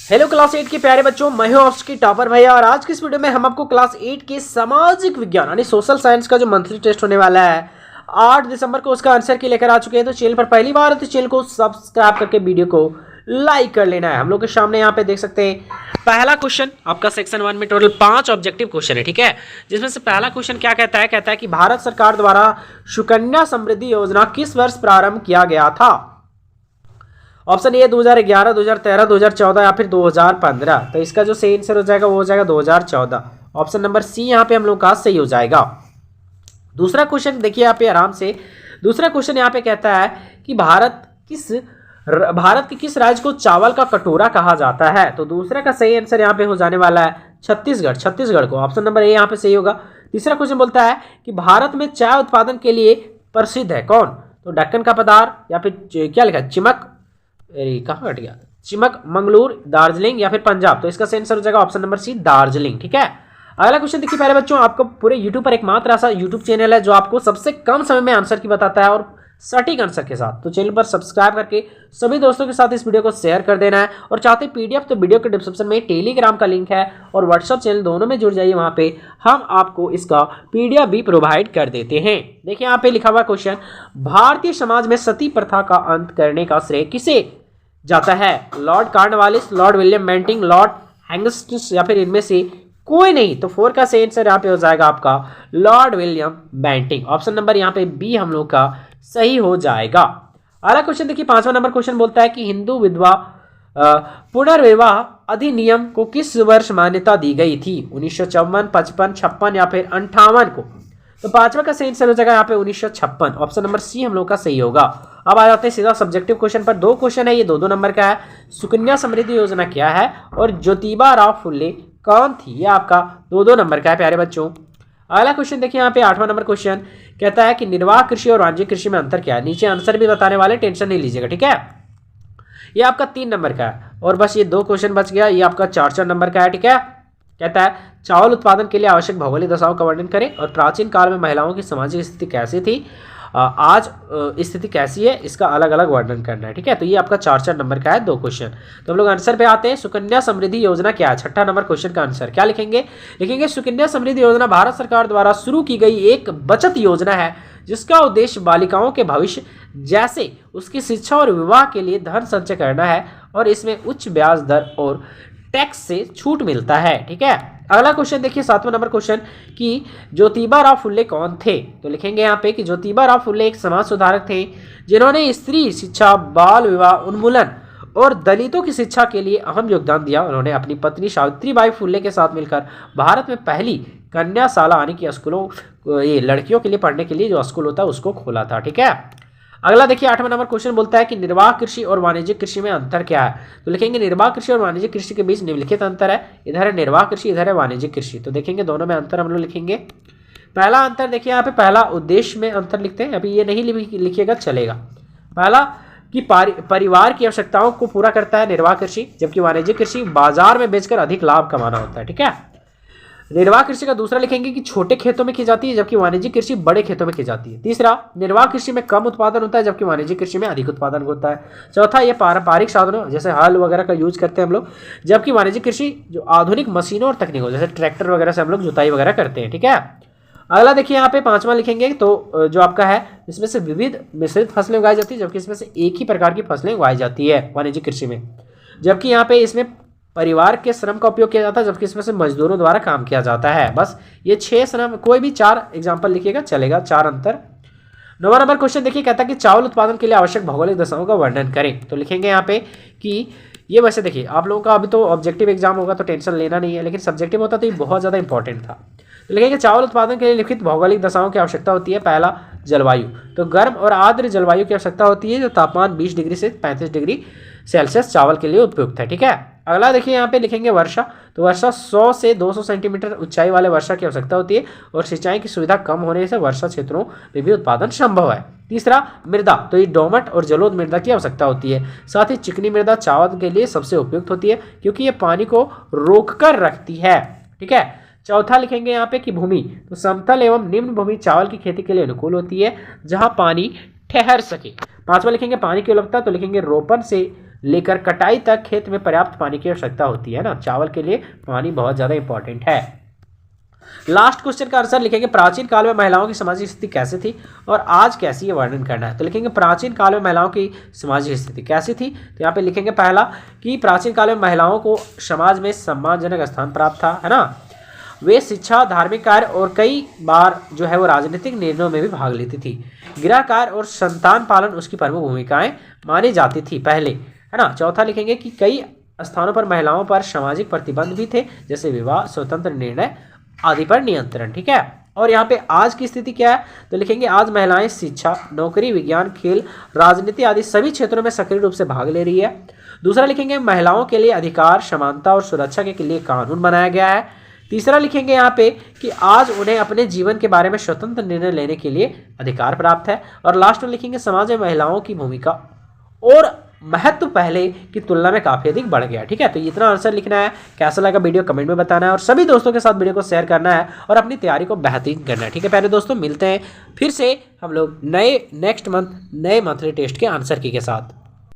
Hello class 8 के प्यारे बच्चों, मैं हूं आपकी टॉपर भैया। और आज की इस वीडियो में हम आपको क्लास 8 के सामाजिक विज्ञान यानी सोशल साइंस का जो मंथली टेस्ट होने वाला है 8 दिसंबर को, उसका आंसर की लेकर आ चुके हैं। तो चैनल पर पहली बार है तो चैनल को सब्सक्राइब करके वीडियो को लाइक कर लेना है। हम लोग के सामने यहाँ पे देख सकते हैं पहला क्वेश्चन आपका सेक्शन 1 में टोटल 5 ऑब्जेक्टिव क्वेश्चन है, ठीक है। जिसमें से पहला क्वेश्चन क्या कहता है कि भारत सरकार द्वारा सुकन्या समृद्धि योजना किस वर्ष प्रारंभ किया गया था। ऑप्शन ए 2011, 2013, 2014 या फिर 2015। तो इसका जो सही आंसर हो जाएगा वो हो जाएगा 2014। ऑप्शन नंबर सी यहाँ पे हम लोग का सही हो जाएगा। दूसरा क्वेश्चन देखिए यहाँ पे आराम से। दूसरा क्वेश्चन यहाँ पे कहता है कि भारत के किस राज्य को चावल का कटोरा कहा जाता है। तो दूसरा का सही आंसर यहाँ पे हो जाने वाला है छत्तीसगढ़ को। ऑप्शन नंबर ए यहाँ पे सही होगा। तीसरा क्वेश्चन बोलता है कि भारत में चाय उत्पादन के लिए प्रसिद्ध है कौन। तो दक्कन का पठार या फिर क्या लिखा है कहाँ हट गया, चिमक, मंगलूर, दार्जिलिंग या फिर पंजाब। तो इसका सही आंसर हो जाएगा ऑप्शन नंबर सी दार्जिलिंग, ठीक है। अगला क्वेश्चन देखिए प्यारे बच्चों, आपको पूरे यूट्यूब पर एकमात्र ऐसा यूट्यूब चैनल है जो आपको सबसे कम समय में आंसर की बताता है और सटीक आंसर के साथ। तो चैनल पर सब्सक्राइब करके सभी दोस्तों के साथ इस वीडियो को शेयर कर देना है। और चाहते पीडीएफ तो वीडियो के डिस्क्रिप्शन में टेलीग्राम का लिंक है और व्हाट्सएप चैनल दोनों में जुड़ जाइए, वहां पे हम आपको इसका पीडीएफ भी प्रोवाइड कर देते हैं। देखिए यहाँ पे लिखा हुआ क्वेश्चन, भारतीय समाज में सती प्रथा का अंत करने का श्रेय किसे जाता है। Lord Cornwallis, Lord William Bentinck, Lord Hastings या फिर इनमें से कोई नहीं। तो 4 का सही आंसर यहाँ पे हो जाएगा आपका Lord William Bentinck. Option number यहाँ पे बी हम लोग का सही हो जाएगा। अगला क्वेश्चन देखिए 5वां नंबर क्वेश्चन बोलता है कि हिंदू विधवा पुनर्विवाह अधिनियम को किस वर्ष मान्यता दी गई थी। 1954, 55, 56 या फिर 58 को। तो 5वां का सही आंसर हो जाएगा यहाँ पे 1956। ऑप्शन नंबर सी हम लोग का सही होगा। अब आ जाते हैं सीधा सब्जेक्टिव क्वेश्चन पर। 2 क्वेश्चन है, ये 2-2 नंबर का है। सुकन्या समृद्धि योजना क्या है और ज्योतिबा राव फुले कौन थी। ये आपका 2-2 नंबर का है प्यारे बच्चों। अगला क्वेश्चन देखिए यहाँ पे 8वां नंबर क्वेश्चन कहता है कि निर्वाह कृषि और वाणिज्यिक कृषि में अंतर क्या है। नीचे आंसर भी बताने वाले, टेंशन नहीं लीजिएगा, ठीक है। ये आपका 3 नंबर का है और बस ये 2 क्वेश्चन बच गया। ये आपका 4-4 नंबर का है, ठीक है। कहता है चावल उत्पादन के लिए आवश्यक भौगोलिक दशाओं का वर्णन करें और प्राचीन काल में महिलाओं की सामाजिक स्थिति कैसी थी, आज स्थिति कैसी है, इसका अलग अलग वर्णन करना है, ठीक है। तो ये आपका 4-4 नंबर का है 2 क्वेश्चन। तो हम लोग आंसर पे आते हैं। सुकन्या समृद्धि योजना क्या है। 6ठा नंबर क्वेश्चन का आंसर क्या लिखेंगे सुकन्या समृद्धि योजना भारत सरकार द्वारा शुरू की गई एक बचत योजना है जिसका उद्देश्य बालिकाओं के भविष्य जैसे उसकी शिक्षा और विवाह के लिए धन संचय करना है और इसमें उच्च ब्याज दर और टैक्स से छूट मिलता है, ठीक है। अगला क्वेश्चन देखिए 7वां नंबर क्वेश्चन कि ज्योतिबा राव फुले कौन थे। तो लिखेंगे यहाँ पे कि ज्योतिबा राव फुले एक समाज सुधारक थे जिन्होंने स्त्री शिक्षा, बाल विवाह उन्मूलन और दलितों की शिक्षा के लिए अहम योगदान दिया। उन्होंने अपनी पत्नी सावित्रीबाई फुले के साथ मिलकर भारत में पहली कन्याशाला यानी कि स्कूलों, ये लड़कियों के लिए पढ़ने के लिए जो स्कूल होता है उसको खोला था, ठीक है। अगला देखिए 8वां नंबर क्वेश्चन बोलता है कि निर्वाह कृषि और वाणिज्यिक कृषि में अंतर क्या है। तो लिखेंगे निर्वाह कृषि और वाणिज्यिक कृषि के बीच निम्नलिखित अंतर है। इधर है निर्वाह कृषि, इधर है वाणिज्यिक कृषि। तो देखेंगे दोनों में अंतर हम लोग लिखेंगे। पहला अंतर देखिए यहाँ पे, पहला उद्देश्य में अंतर लिखते हैं, अभी ये नहीं लिखिएगा चलेगा। पहला कि परिवार की आवश्यकताओं को पूरा करता है निर्वाह कृषि, जबकि वाणिज्यिक कृषि बाजार में बेचकर अधिक लाभ कमाना होता है, ठीक है। निर्वाह कृषि का दूसरा लिखेंगे कि छोटे खेतों में की जाती है जबकि वाणिज्यिक कृषि बड़े खेतों में की जाती है। तीसरा, निर्वाह कृषि में कम उत्पादन होता है जबकि वाणिज्यिक कृषि में अधिक उत्पादन होता है। चौथा, ये पारंपरिक साधनों जैसे हल वगैरह का यूज करते हैं हम लोग, जबकि वाणिज्यिक कृषि जो आधुनिक मशीनों और तकनीकों जैसे ट्रैक्टर वगैरह से हम लोग जुताई वगैरह करते हैं, ठीक है। अगला देखिए यहाँ पे 5वां लिखेंगे तो जो आपका है इसमें से विविध मिश्रित फसलें उगाई जाती है जबकि इसमें से एक ही प्रकार की फसलें उगाई जाती है वाणिज्यिक कृषि में, जबकि यहाँ पे इसमें परिवार के श्रम का उपयोग किया जाता है जबकि इसमें से मजदूरों द्वारा काम किया जाता है। बस ये 6 श्रम, कोई भी 4 एग्जाम्पल लिखिएगा चलेगा, 4 अंतर। 9वां नंबर क्वेश्चन देखिए कहता है कि चावल उत्पादन के लिए आवश्यक भौगोलिक दशाओं का वर्णन करें। तो लिखेंगे यहाँ पे कि ये वैसे देखिए आप लोगों का अभी तो ऑब्जेक्टिव एग्जाम होगा तो टेंशन लेना नहीं है, लेकिन सब्जेक्टिव होता तो ये बहुत ज़्यादा इंपॉर्टेंट था। तो लिखेंगे चावल उत्पादन के लिए लिखित भौगोलिक दशाओं की आवश्यकता होती है। पहला, जलवायु। तो गर्म और आर्द्र जलवायु की आवश्यकता होती है जो तापमान 20 डिग्री से 35 डिग्री सेल्सियस चावल के लिए उपयुक्त है, ठीक है। अगला देखिए यहाँ पे लिखेंगे वर्षा। तो वर्षा 100 से 200 सेंटीमीटर ऊंचाई वाले वर्षा की आवश्यकता होती है और सिंचाई की सुविधा कम होने से वर्षा क्षेत्रों में भी उत्पादन संभव है। तीसरा, मृदा। तो ये डोमट और जलोढ़ मृदा की आवश्यकता होती है। साथ ही चिकनी मृदा चावल के लिए सबसे उपयुक्त होती है क्योंकि ये पानी को रोक कर रखती है, ठीक है। चौथा लिखेंगे यहाँ पे कि भूमि। तो समतल एवं निम्न भूमि चावल की खेती के लिए अनुकूल होती है जहाँ पानी ठहर सके। 5वां लिखेंगे पानी की उपलब्धता। तो लिखेंगे रोपण से लेकर कटाई तक खेत में पर्याप्त पानी की आवश्यकता होती है ना। चावल के लिए पानी बहुत ज़्यादा इंपॉर्टेंट है। लास्ट क्वेश्चन का आंसर लिखेंगे प्राचीन काल में महिलाओं की सामाजिक स्थिति कैसी थी और आज कैसी है वर्णन करना है। तो लिखेंगे प्राचीन काल में महिलाओं की सामाजिक स्थिति कैसी थी। तो यहाँ पे लिखेंगे पहला कि प्राचीन काल में महिलाओं को समाज में सम्मानजनक स्थान प्राप्त था, है ना। वे शिक्षा, धार्मिक कार्य और कई बार जो है वो राजनीतिक निर्णयों में भी भाग लेती थी। गृह कार्य और संतान पालन उसकी प्रमुख भूमिकाएं मानी जाती थी पहले, है ना। चौथा लिखेंगे कि कई स्थानों पर महिलाओं पर सामाजिक प्रतिबंध भी थे, जैसे विवाह, स्वतंत्र निर्णय आदि पर नियंत्रण। ठीक है। और यहाँ पे आज की स्थिति क्या है, तो लिखेंगे आज महिलाएं शिक्षा, नौकरी, विज्ञान, खेल, राजनीति आदि सभी क्षेत्रों में सक्रिय रूप से भाग ले रही है। दूसरा लिखेंगे महिलाओं के लिए अधिकार, समानता और सुरक्षा के लिए कानून बनाया गया है। तीसरा लिखेंगे यहाँ पे कि आज उन्हें अपने जीवन के बारे में स्वतंत्र निर्णय लेने के लिए अधिकार प्राप्त है। और लास्ट में लिखेंगे समाज में महिलाओं की भूमिका और महत्व पहले की तुलना में काफी अधिक बढ़ गया। ठीक है। तो इतना आंसर लिखना है। कैसा लगा वीडियो कमेंट में बताना है और सभी दोस्तों के साथ वीडियो को शेयर करना है और अपनी तैयारी को बेहतरीन करना है। ठीक है प्यारे दोस्तों, मिलते हैं फिर से हम लोग नेक्स्ट मंथ नए मंथली टेस्ट के आंसर की के साथ।